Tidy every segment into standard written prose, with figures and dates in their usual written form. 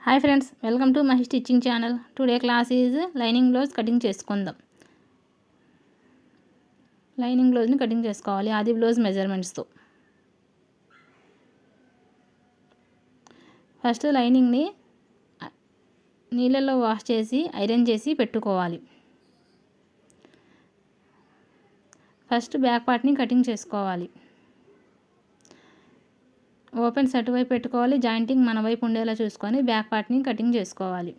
Hi friends, welcome to my stitching channel. Today class is lining blouse cutting చేసుకుందాం. Lining బ్లౌజ్ని cutting చేసుకోవాలి ఆది blouse మెజర్మెంట్స్తో. First లైనింగ్ని నీళ్ళల్లో వాష్ చేసి ఐరన్ చేసి పెట్టుకోవాలి. ఫస్ట్ బ్యాక్ పార్ట్ని కటింగ్ చేసుకోవాలి. ఓపెన్స్ అటువైపు పెట్టుకోవాలి, జాయింటింగ్ మన వైపు ఉండేలా చూసుకొని బ్యాక్ పార్ట్ని కటింగ్ చేసుకోవాలి.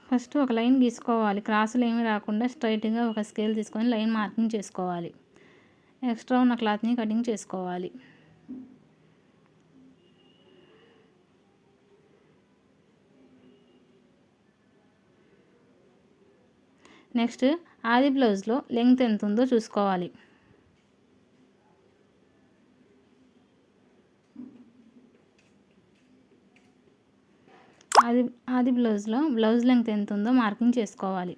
ఫస్ట్ ఒక లైన్ గీసుకోవాలి, క్రాసులు ఏమీ రాకుండా స్ట్రైట్గా ఒక స్కేల్ తీసుకొని లైన్ మార్కింగ్ చేసుకోవాలి. ఎక్స్ట్రా ఉన్న క్లాత్ని కటింగ్ చేసుకోవాలి. నెక్స్ట్ ఆది బ్లౌజ్లో లెంగ్త్ ఎంత ఉందో చూసుకోవాలి. ఆది బ్లౌజ్లో బ్లౌజ్ లెంగ్త్ ఎంత ఉందో మార్కింగ్ చేసుకోవాలి.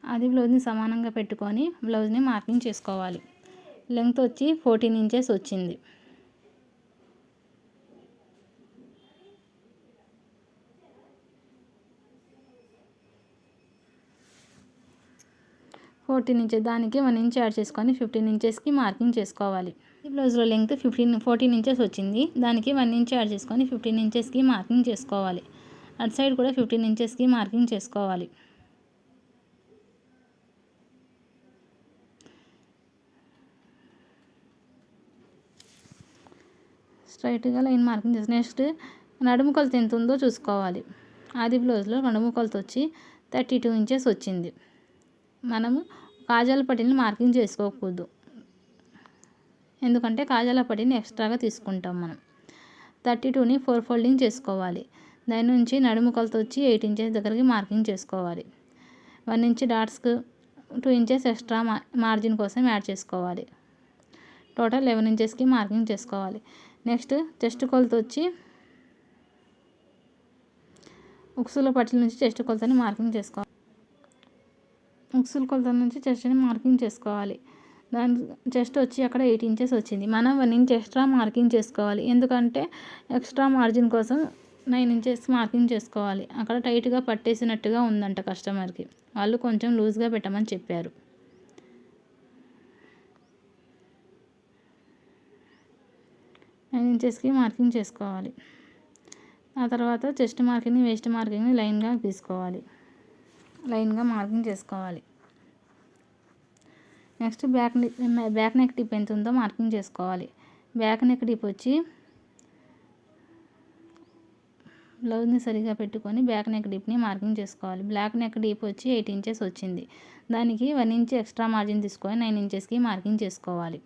ఆది బ్లౌజ్ని సమానంగా పెట్టుకొని బ్లౌజ్ని మార్కింగ్ చేసుకోవాలి. లెంగ్త్ వచ్చి 14 ఇంచెస్ వచ్చింది. దానికి 1 ఇంచ్ యాడ్ చేసుకొని 15 ఇంచెస్కి మార్కింగ్ చేసుకోవాలి. ఈ బ్లౌజ్లో లెంగ్త్ 14 ఇంచెస్ వచ్చింది. దానికి 1 ఇంచ్ యాడ్ చేసుకొని 15 ఇంచెస్కి మార్కింగ్ చేసుకోవాలి. అటు సైడ్ కూడా 15 ఇంచెస్కి మార్కింగ్ చేసుకోవాలి. స్ట్రైట్గా లైన్ మార్కింగ్ చేసి నెక్స్ట్ నడుము కొలత ఎంత ఉందో చూసుకోవాలి. ఆది బ్లౌజ్లో నడుము కొలత వచ్చి 32 ఇంచెస్ వచ్చింది. మనము కాజాల పట్టీని మార్కింగ్ చేసుకోకూడదు, ఎందుకంటే కాజాల పట్టీని ఎక్స్ట్రాగా తీసుకుంటాం మనం. 32ని 4 ఫోల్డింగ్ చేసుకోవాలి. దాని నుంచి నడుము కొలత వచ్చి 8 ఇంచెస్ దగ్గరికి మార్కింగ్ చేసుకోవాలి. 1 ఇంచ్ డాట్స్కు 2 ఇంచెస్ ఎక్స్ట్రా మార్జిన్ కోసం యాడ్ చేసుకోవాలి. టోటల్ 11 ఇంచెస్కి మార్కింగ్ చేసుకోవాలి. నెక్స్ట్ చెస్ట్ కొలత వచ్చి ఉక్సుల పట్టీల నుంచి చెస్ట్ కొలతని మార్కింగ్ చేసుకోవాలి. ఉక్సుల కొలత నుంచి చెస్ట్ని మార్కింగ్ చేసుకోవాలి. దాని చెస్ట్ వచ్చి అక్కడ 8 ఇంచెస్ వచ్చింది. మనం 1 ఇంచ్ ఎక్స్ట్రా మార్కింగ్ చేసుకోవాలి, ఎందుకంటే ఎక్స్ట్రా మార్జిన్ కోసం 9 ఇంచెస్ మార్కింగ్ చేసుకోవాలి. అక్కడ టైట్గా పట్టేసినట్టుగా ఉందంట కస్టమర్కి, వాళ్ళు కొంచెం లూజ్గా పెట్టమని చెప్పారు. ఇంచెస్కి మార్కింగ్ చేసుకోవాలి. ఆ తర్వాత చెస్ట్ మార్కింగ్ని వేస్ట్ మార్కింగ్ని లైన్గా తీసుకోవాలి, లైన్గా మార్కింగ్ చేసుకోవాలి. నెక్స్ట్ బ్యాక్ నెక్ డిప్ ఎంత ఉందో మార్కింగ్ చేసుకోవాలి. బ్యాక్ నెక్ డిప్ వచ్చి బ్లౌజ్ని సరిగా పెట్టుకొని బ్యాక్ నెక్ డిప్ని మార్కింగ్ చేసుకోవాలి. బ్యాక్ నెక్ డిప్ వచ్చి 8 ఇంచెస్ వచ్చింది. దానికి 1 ఇంచ్ ఎక్స్ట్రా మార్జిన్ తీసుకొని 9 ఇంచెస్కి మార్కింగ్ చేసుకోవాలి.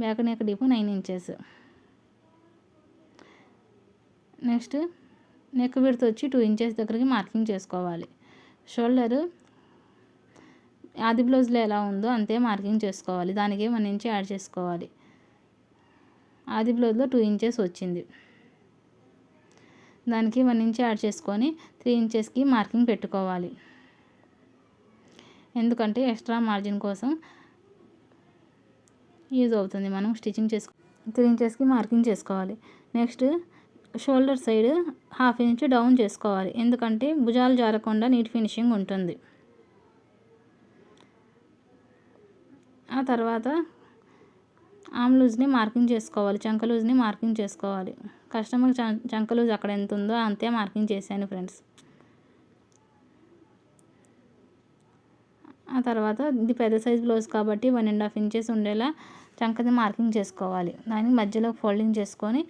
Back neck dip 9 inches. Next neck width వచ్చి 2 ఇంచెస్ దగ్గరికి మార్కింగ్ చేసుకోవాలి. షోల్డర్ ఆది బ్లౌజ్లో ఎలా ఉందో అంతే మార్కింగ్ చేసుకోవాలి. దానికి 1 ఇంచ్ యాడ్ చేసుకోవాలి. ఆది బ్లౌజ్లో 2 ఇంచెస్ వచ్చింది. దానికి 1 ఇంచ్ యాడ్ చేసుకొని 3 ఇంచెస్కి మార్కింగ్ పెట్టుకోవాలి, ఎందుకంటే ఎక్స్ట్రా మార్జిన్ కోసం యూజ్ అవుతుంది. మనం స్టిచ్చింగ్ 3 ఇంచెస్కి మార్కింగ్ చేసుకోవాలి. Next shoulder side 1/2 inch down చేసుకోవాలి, ఎందుకంటే భుజాలు జారకుండా నీట్ ఫినిషింగ్ ఉంటుంది. ఆ తర్వాత ఆమ్ లూజ్ని మార్కింగ్ చేసుకోవాలి, చంక లూజ్ని మార్కింగ్ చేసుకోవాలి. కస్టమర్ చంక లూజ్ అక్కడ ఎంత ఉందో అంతే మార్కింగ్ చేశాను ఫ్రెండ్స్. ఆ తర్వాత ఇది పెద్ద సైజ్ బ్లౌజ్ కాబట్టి 1.5 ఇంచెస్ ఉండేలా చంకని మార్కింగ్ చేసుకోవాలి. దానికి మధ్యలో ఫోల్డింగ్ చేసుకొని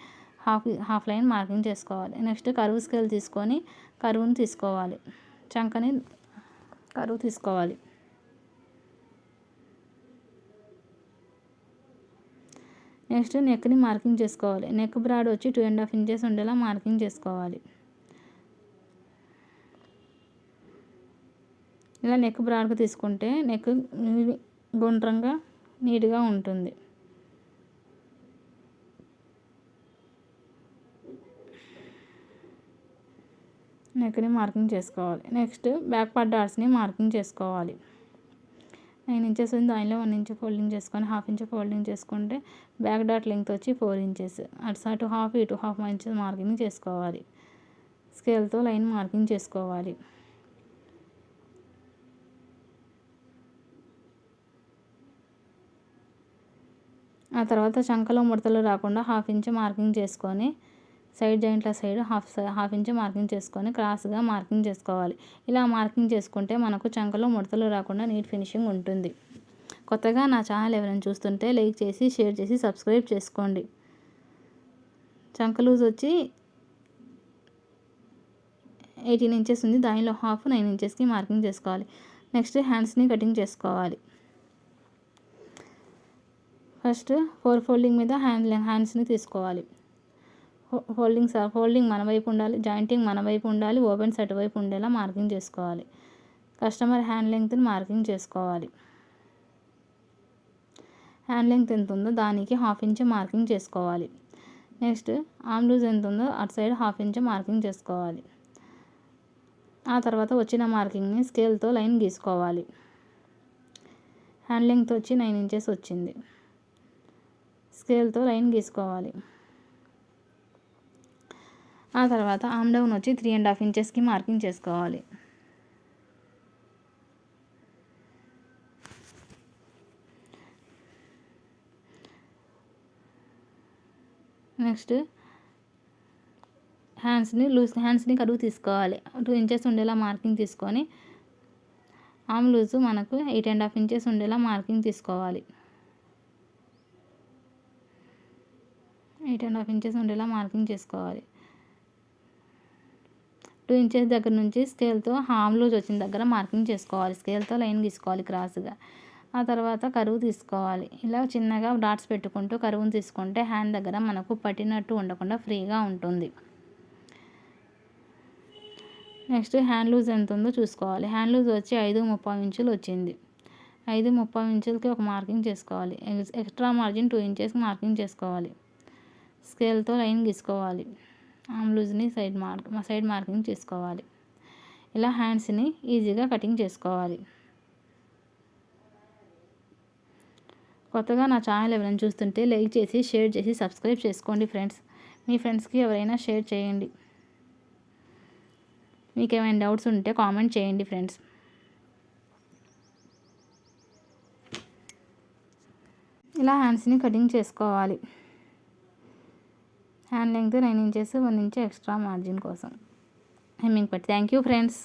హాఫ్ లైన్ మార్కింగ్ చేసుకోవాలి. నెక్స్ట్ కరువు స్కేల్ తీసుకొని కరువుని తీసుకోవాలి, చంకని కరువు తీసుకోవాలి. నెక్స్ట్ నెక్ని మార్కింగ్ చేసుకోవాలి. నెక్ బ్రాడ్ వచ్చి 2.5 ఇంచెస్ ఉండేలా మార్కింగ్ చేసుకోవాలి. ఇలా నెక్ బ్రాడ్గా తీసుకుంటే నెక్ గుండ్రంగా నీట్గా ఉంటుంది. నెక్ని మార్కింగ్ చేసుకోవాలి. నెక్స్ట్ బ్యాక్ పార్ట్ డాట్స్ని మార్కింగ్ చేసుకోవాలి. 9 ఇంచెస్ ఉంది, దానిలో 1 ఇంచ్ ఫోల్డింగ్ చేసుకొని హాఫ్ ఇంచ్ ఫోల్డింగ్ చేసుకుంటే బ్యాక్ డాట్ లెంగ్త్ వచ్చి 4 ఇంచెస్. అటు హాఫ్ ఇటు హాఫ్ ఇంచెస్ మార్కింగ్ చేసుకోవాలి. స్కేల్తో లైన్ మార్కింగ్ చేసుకోవాలి. ఆ తర్వాత చంకలో ముడతలు రాకుండా హాఫ్ ఇంచ్ మార్కింగ్ చేసుకొని సైడ్ జాయింట్ల సైడ్ హాఫ్ ఇంచ్ మార్కింగ్ చేసుకొని క్రాస్గా మార్కింగ్ చేసుకోవాలి. ఇలా మార్కింగ్ చేసుకుంటే మనకు చంకలో ముడతలు రాకుండా నీట్ ఫినిషింగ్ ఉంటుంది. కొత్తగా నా ఛానల్ ఎవరైనా చూస్తుంటే లైక్ చేసి షేర్ చేసి సబ్స్క్రైబ్ చేసుకోండి. చంక లూజ్ వచ్చి 18 ఇంచెస్ ఉంది, దానిలో హాఫ్ 9 ఇంచెస్కి మార్కింగ్ చేసుకోవాలి. నెక్స్ట్ హ్యాండ్స్ని కటింగ్ చేసుకోవాలి. ఫస్ట్ 4 ఫోల్డింగ్ మీద హ్యాండ్స్ని తీసుకోవాలి. ఫోల్డింగ్ మన వైపు ఉండాలి, జాయింటింగ్ మన వైపు ఉండాలి, ఓపెన్స్ అటువైపు ఉండేలా మార్కింగ్ చేసుకోవాలి. కస్టమర్ హ్యాండ్ లెంగ్త్ని మార్కింగ్ చేసుకోవాలి. హ్యాండ్ లెంగ్త్ ఎంత ఉందో దానికి హాఫ్ ఇంచ్ మార్కింగ్ చేసుకోవాలి. నెక్స్ట్ ఆర్మ్ లూజ్ ఎంత ఉందో అటు సైడ్ హాఫ్ ఇంచ్ మార్కింగ్ చేసుకోవాలి. ఆ తర్వాత వచ్చిన మార్కింగ్ని స్కేల్తో లైన్ గీసుకోవాలి. హ్యాండ్ లెంగ్త్ వచ్చి 9 ఇంచెస్ వచ్చింది. స్కేల్తో లైన్ గీసుకోవాలి. ఆ తర్వాత ఆర్మ్ డౌన్ వచ్చి 3.5 ఇంచెస్కి మార్కింగ్ చేసుకోవాలి. నెక్స్ట్ హ్యాండ్స్ని కరువు తీసుకోవాలి. 2 ఇంచెస్ ఉండేలా మార్కింగ్ తీసుకొని ఆర్మ్ లూజు మనకు 8.5 ఇంచెస్ ఉండేలా మార్కింగ్ తీసుకోవాలి. 8.5 ఇంచెస్ ఉండేలా మార్కింగ్ చేసుకోవాలి. 2 ఇంచెస్ దగ్గర నుంచి స్కేల్తో ఆర్మ్ లూజ్ వచ్చిన దగ్గర మార్కింగ్ చేసుకోవాలి. స్కేల్తో లైన్ గీసుకోవాలి క్రాస్గా. ఆ తర్వాత కరువు తీసుకోవాలి. ఇలా చిన్నగా డాట్స్ పెట్టుకుంటూ కరువును తీసుకుంటే హ్యాండ్ దగ్గర మనకు పట్టినట్టు ఉండకుండా ఫ్రీగా ఉంటుంది. నెక్స్ట్ హ్యాండ్ లూజ్ ఎంత ఉందో చూసుకోవాలి. హ్యాండ్ లూజ్ వచ్చి 5.30 ఇంచులు వచ్చింది. 5.30 ఇంచులకి ఒక మార్కింగ్ చేసుకోవాలి. ఎక్స్ట్రా మార్జిన్ 2 ఇంచెస్కి మార్కింగ్ చేసుకోవాలి. స్కేల్తో లైన్ గీసుకోవాలి. ఆర్మ్ లూజ్ని సైడ్ మార్కింగ్ చేసుకోవాలి. ఇలా హ్యాండ్స్ని ఈజీగా కటింగ్ చేసుకోవాలి. కొత్తగా నా ఛానల్ ఎవరైనా చూస్తుంటే లైక్ చేసి షేర్ చేసి సబ్స్క్రైబ్ చేసుకోండి ఫ్రెండ్స్. మీ ఫ్రెండ్స్కి ఎవరైనా షేర్ చేయండి. మీకు ఏమైనా డౌట్స్ ఉంటే కామెంట్ చేయండి ఫ్రెండ్స్. ఇలా హ్యాండ్స్ని కటింగ్ చేసుకోవాలి. Hand length 9 inches, 1 inch extra margin కోసం హెమ్మింగ్ పట్టి. Thank you friends.